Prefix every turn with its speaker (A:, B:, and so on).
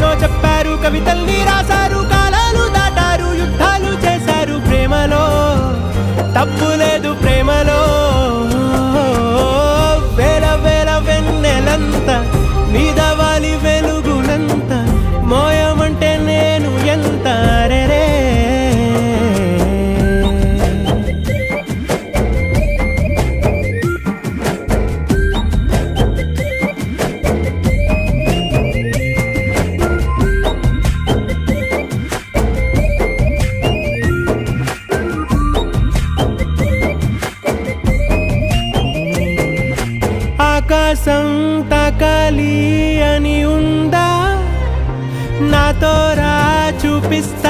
A: ఎన్నో చెప్పారు, కవితల్ని రాశారు, కాలాలు దాటారు, యుద్ధాలు చేశారు. ప్రేమలో తప్పు లేదు, ప్రేమలో వేల వేల వెన్నెలంత మీద వాలి వెలుగునంత మోయమంటే నేను ఎంత రే. ఆకాశం తాకాలి అని ఉందా, నాతో రా చూపిస్తా